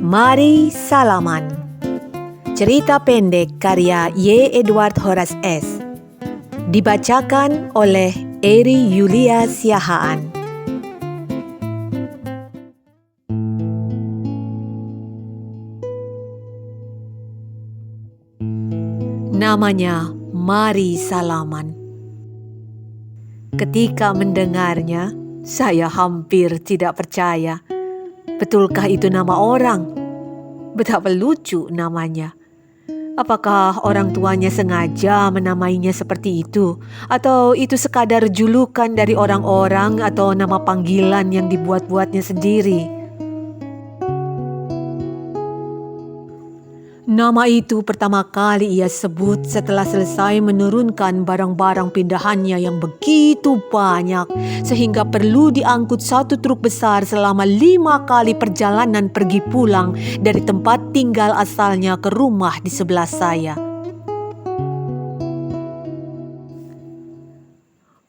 Mari Salaman. Cerita pendek karya Y. Edward Horace S. Dibacakan oleh Eri Yulia Siahaan. Namanya Mari Salaman. Ketika mendengarnya, saya hampir tidak percaya. Betulkah itu nama orang? Betapa lucu namanya. Apakah orang tuanya sengaja menamainya seperti itu? Atau itu sekadar julukan dari orang-orang atau nama panggilan yang dibuat-buatnya sendiri? Nama itu pertama kali ia sebut setelah selesai menurunkan barang-barang pindahannya yang begitu banyak sehingga perlu diangkut satu truk besar selama 5 kali perjalanan pergi pulang dari tempat tinggal asalnya ke rumah di sebelah saya.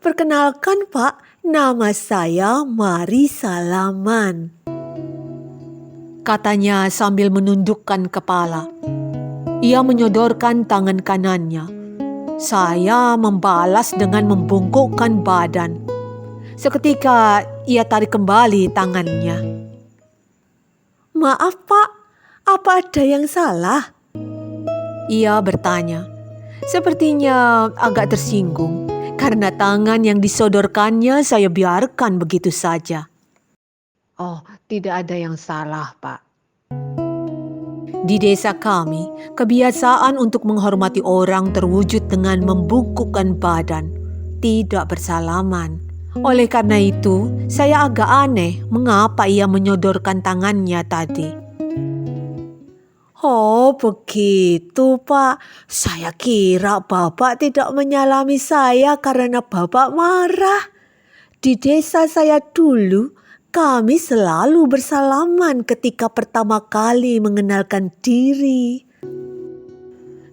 "Perkenalkan Pak, nama saya Mari Salaman," katanya sambil menundukkan kepala. Ia menyodorkan tangan kanannya. Saya membalas dengan membungkukkan badan. Seketika ia tarik kembali tangannya. "Maaf Pak, apa ada yang salah?" ia bertanya. Sepertinya agak tersinggung karena tangan yang disodorkannya saya biarkan begitu saja. "Oh, tidak ada yang salah Pak. Di desa kami, kebiasaan untuk menghormati orang terwujud dengan membungkukkan badan, tidak bersalaman. Oleh karena itu, saya agak aneh mengapa ia menyodorkan tangannya tadi." "Oh, begitu Pak. Saya kira Bapak tidak menyalami saya karena Bapak marah. Di desa saya dulu, kami selalu bersalaman ketika pertama kali mengenalkan diri."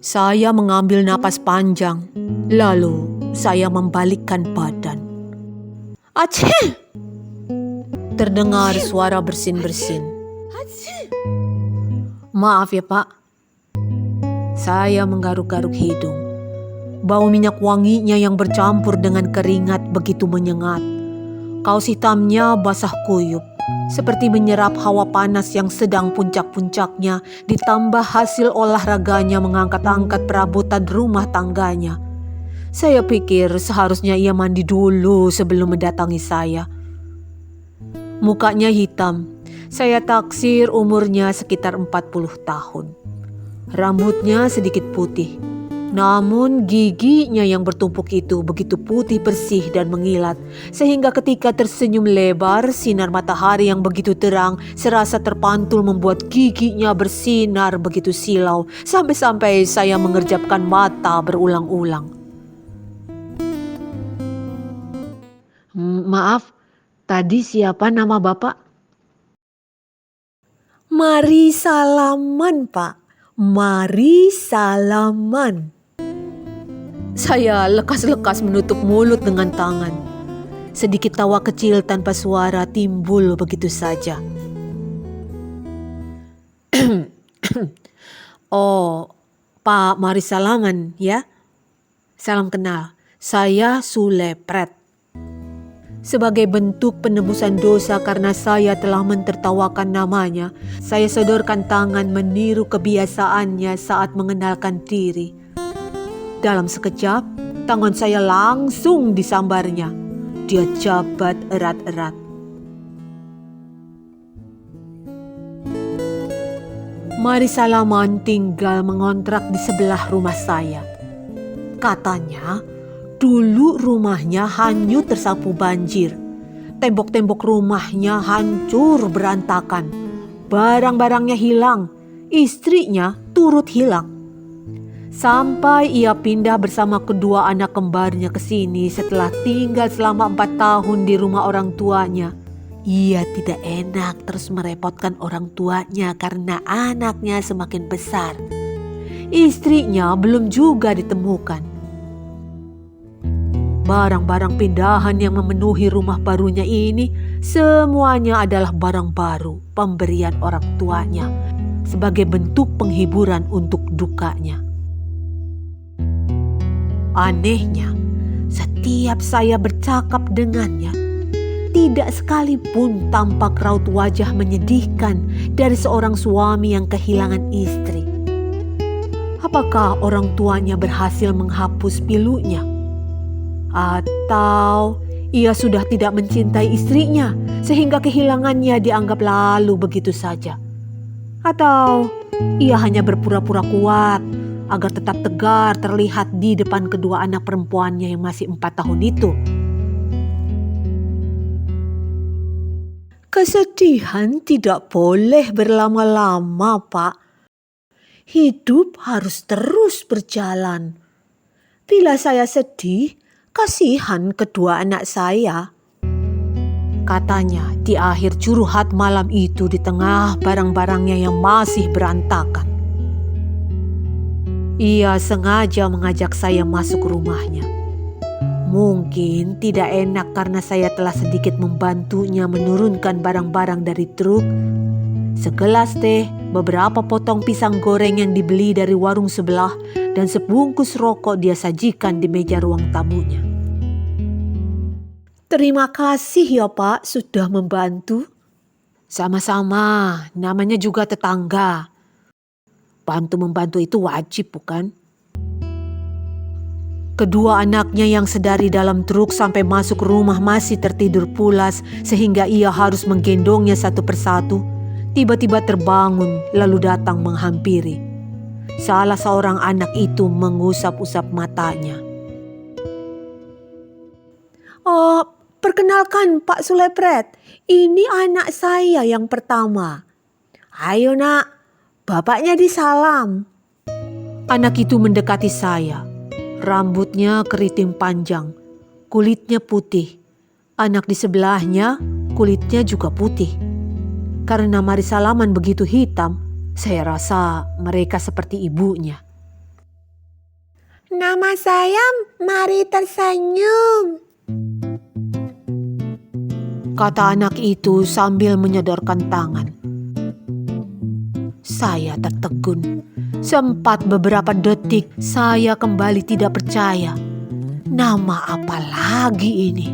Saya mengambil napas panjang, lalu saya membalikkan badan. "Aceh!" terdengar suara bersin-bersin. "Maaf ya Pak." Saya menggaruk-garuk hidung. Bau minyak wanginya yang bercampur dengan keringat begitu menyengat. Kaos hitamnya basah kuyup, seperti menyerap hawa panas yang sedang puncak-puncaknya, ditambah hasil olahraganya mengangkat-angkat perabotan rumah tangganya. Saya pikir seharusnya ia mandi dulu sebelum mendatangi saya. Mukanya hitam, saya taksir umurnya sekitar 40 tahun. Rambutnya sedikit putih. Namun giginya yang bertumpuk itu begitu putih bersih dan mengilat, sehingga ketika tersenyum lebar, sinar matahari yang begitu terang serasa terpantul membuat giginya bersinar begitu silau, sampai-sampai saya mengerjapkan mata berulang-ulang. "Maaf, tadi siapa nama Bapak?" "Mari Salaman Pak, Mari Salaman." Saya lekas-lekas menutup mulut dengan tangan. Sedikit tawa kecil tanpa suara timbul begitu saja. "Oh, Pak Mari Salaman ya? Salam kenal, saya Sule Pret." Sebagai bentuk penebusan dosa karena saya telah mentertawakan namanya, saya sodorkan tangan meniru kebiasaannya saat mengenalkan diri. Dalam sekejap, tangan saya langsung disambarnya. Dia jabat erat-erat. Mari Salaman tinggal mengontrak di sebelah rumah saya. Katanya, dulu rumahnya hanyut tersapu banjir. Tembok-tembok rumahnya hancur berantakan. Barang-barangnya hilang. Istrinya turut hilang. Sampai ia pindah bersama kedua anak kembarnya ke sini setelah tinggal selama 4 tahun di rumah orang tuanya. Ia tidak enak terus merepotkan orang tuanya karena anaknya semakin besar. Istrinya belum juga ditemukan. Barang-barang pindahan yang memenuhi rumah barunya ini semuanya adalah barang baru pemberian orang tuanya. sebagai bentuk penghiburan untuk dukanya. Anehnya, setiap saya bercakap dengannya, tidak sekalipun tampak raut wajah menyedihkan dari seorang suami yang kehilangan istri. Apakah orang tuanya berhasil menghapus pilunya? Atau ia sudah tidak mencintai istrinya sehingga kehilangannya dianggap lalu begitu saja? Atau ia hanya berpura-pura kuat agar tetap tegar terlihat di depan kedua anak perempuannya yang masih 4 tahun itu? Kesedihan tidak boleh berlama-lama, Pak. Hidup harus terus berjalan. Bila saya sedih, kasihan kedua anak saya. Katanya di akhir curhat malam itu di tengah barang-barangnya yang masih berantakan. Ia sengaja mengajak saya masuk rumahnya. Mungkin tidak enak karena saya telah sedikit membantunya menurunkan barang-barang dari truk. Segelas teh, beberapa potong pisang goreng yang dibeli dari warung sebelah, dan sebungkus rokok dia sajikan di meja ruang tamunya. Terima kasih ya Pak sudah membantu. Sama-sama, namanya juga tetangga. Bantu-membantu itu wajib bukan? Kedua anaknya yang sedari dalam truk sampai masuk rumah masih tertidur pulas sehingga ia harus menggendongnya satu persatu. Tiba-tiba terbangun lalu datang menghampiri. Salah seorang anak itu mengusap-usap matanya. Oh, perkenalkan Pak Sulepret, ini anak saya yang pertama. Ayo nak, bapaknya disalam. Anak itu mendekati saya. Rambutnya keriting panjang, kulitnya putih. Anak di sebelahnya kulitnya juga putih. Karena mari salaman begitu hitam, saya rasa mereka seperti ibunya. Nama saya Mari Tersenyum, kata anak itu sambil menyodorkan tangan. Saya tertegun. Sempat beberapa detik saya kembali tidak percaya. Nama apa lagi ini?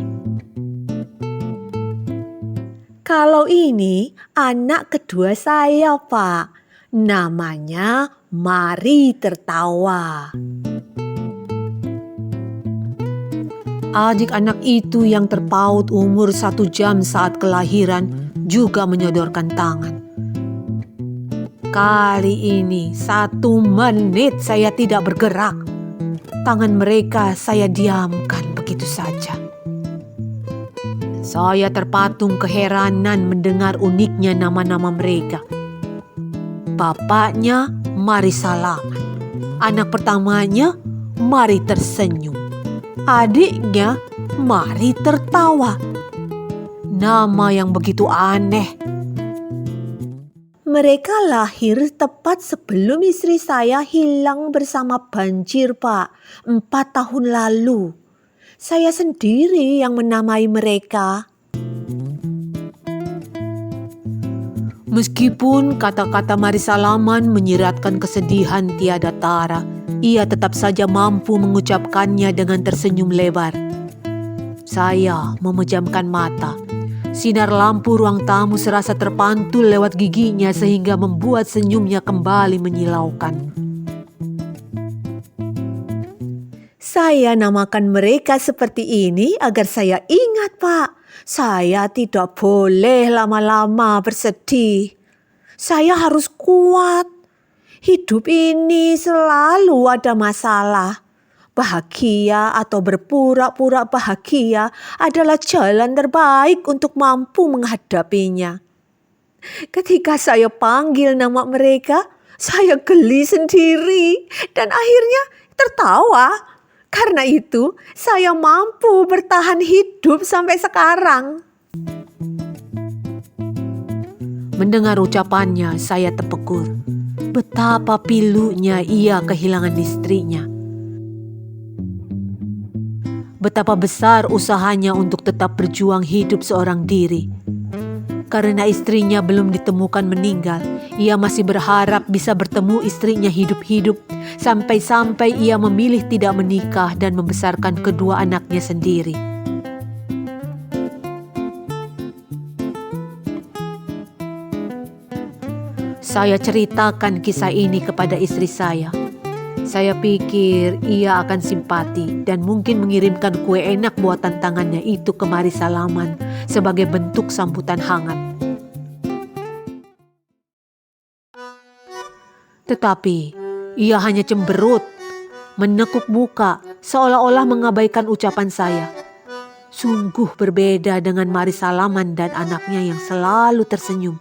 Kalau ini anak kedua saya, Pak. Namanya Mari Tertawa. Adik anak itu yang terpaut umur 1 jam saat kelahiran juga menyodorkan tangan. Kali ini 1 menit saya tidak bergerak. Tangan mereka saya diamkan begitu saja. Saya terpatung keheranan mendengar uniknya nama-nama mereka. Bapaknya Mari Salaman. Anak pertamanya Mari Tersenyum. Adiknya Mari Tertawa. Nama yang begitu aneh. Mereka lahir tepat sebelum istri saya hilang bersama banjir, Pak. 4 tahun lalu. Saya sendiri yang menamai mereka. Meskipun kata-kata Mari Salaman menyiratkan kesedihan tiada tara, ia tetap saja mampu mengucapkannya dengan tersenyum lebar. Saya memejamkan mata. Sinar lampu ruang tamu serasa terpantul lewat giginya sehingga membuat senyumnya kembali menyilaukan. Saya namakan mereka seperti ini agar saya ingat, Pak. Saya tidak boleh lama-lama bersedih. Saya harus kuat. Hidup ini selalu ada masalah. Bahagia atau berpura-pura bahagia adalah jalan terbaik untuk mampu menghadapinya. Ketika saya panggil nama mereka, saya geli sendiri dan akhirnya tertawa. Karena itu, saya mampu bertahan hidup sampai sekarang. Mendengar ucapannya, saya terpekur. Betapa pilunya ia kehilangan istrinya. Betapa besar usahanya untuk tetap berjuang hidup seorang diri. Karena istrinya belum ditemukan meninggal, ia masih berharap bisa bertemu istrinya hidup-hidup, sampai-sampai ia memilih tidak menikah dan membesarkan kedua anaknya sendiri. Saya ceritakan kisah ini kepada istri saya. Saya pikir ia akan simpati dan mungkin mengirimkan kue enak buatan tangannya itu ke Mari Salaman sebagai bentuk sambutan hangat. Tetapi ia hanya cemberut, menekuk muka seolah-olah mengabaikan ucapan saya. Sungguh berbeda dengan Mari Salaman dan anaknya yang selalu tersenyum.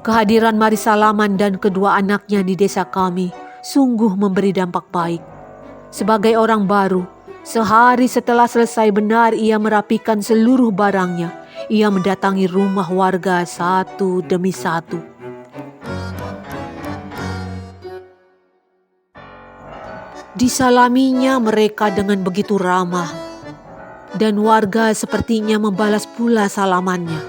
Kehadiran Mari Salaman dan kedua anaknya di desa kami sungguh memberi dampak baik. Sebagai orang baru, sehari setelah selesai benar ia merapikan seluruh barangnya, ia mendatangi rumah warga satu demi satu. Disalaminya mereka dengan begitu ramah, dan warga sepertinya membalas pula salamannya.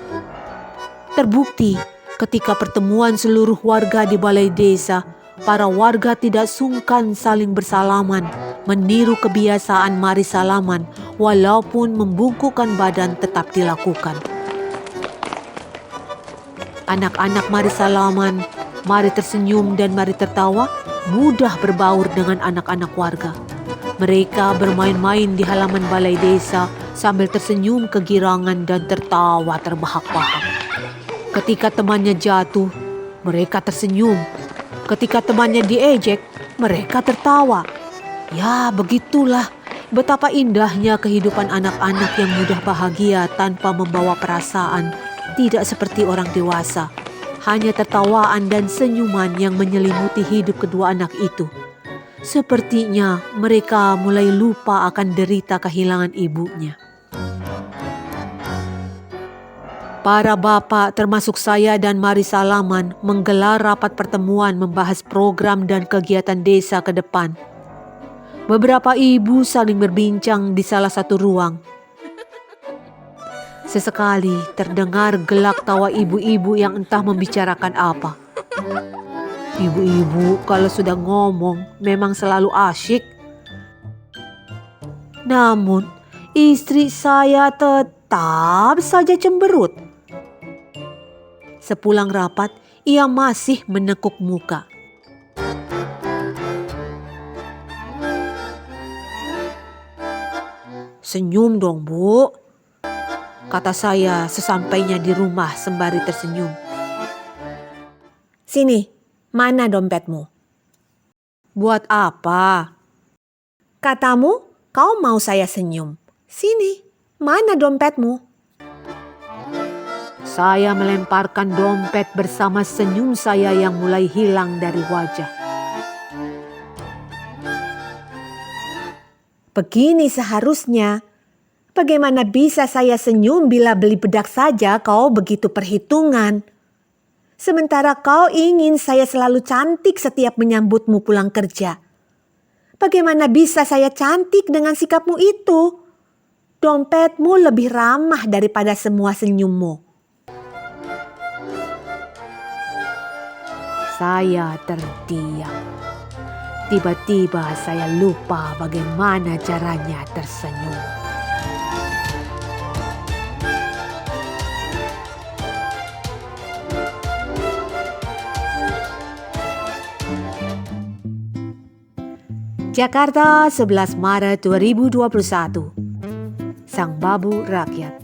Terbukti, ketika pertemuan seluruh warga di balai desa, para warga tidak sungkan saling bersalaman, meniru kebiasaan Mari Salaman, walaupun membungkukkan badan tetap dilakukan. Anak-anak Mari Salaman, mari tersenyum dan mari tertawa, mudah berbaur dengan anak-anak warga. Mereka bermain-main di halaman balai desa sambil tersenyum kegirangan dan tertawa terbahak-bahak. Ketika temannya jatuh, mereka tersenyum. Ketika temannya diejek, mereka tertawa. Ya, begitulah betapa indahnya kehidupan anak-anak yang mudah bahagia tanpa membawa perasaan, tidak seperti orang dewasa. Hanya tertawaan dan senyuman yang menyelimuti hidup kedua anak itu. Sepertinya mereka mulai lupa akan derita kehilangan ibunya. Para bapak termasuk saya dan Mari Salaman menggelar rapat pertemuan membahas program dan kegiatan desa ke depan. Beberapa ibu saling berbincang di salah satu ruang. Sesekali terdengar gelak tawa ibu-ibu yang entah membicarakan apa. Ibu-ibu kalau sudah ngomong memang selalu asyik. Namun istri saya tetap saja cemberut. Sepulang rapat, ia masih menekuk muka. Senyum dong, Bu, kata saya sesampainya di rumah sembari tersenyum. Sini, mana dompetmu? Buat apa? Katamu, kau mau saya senyum. Sini, mana dompetmu? Saya melemparkan dompet bersama senyum saya yang mulai hilang dari wajah. Begini seharusnya. Bagaimana bisa saya senyum bila beli bedak saja kau begitu perhitungan? Sementara kau ingin saya selalu cantik setiap menyambutmu pulang kerja. Bagaimana bisa saya cantik dengan sikapmu itu? Dompetmu lebih ramah daripada semua senyummu. Saya terdiam. Tiba-tiba saya lupa bagaimana caranya tersenyum. Jakarta, 11 Maret 2021. Sang Babu Rakyat.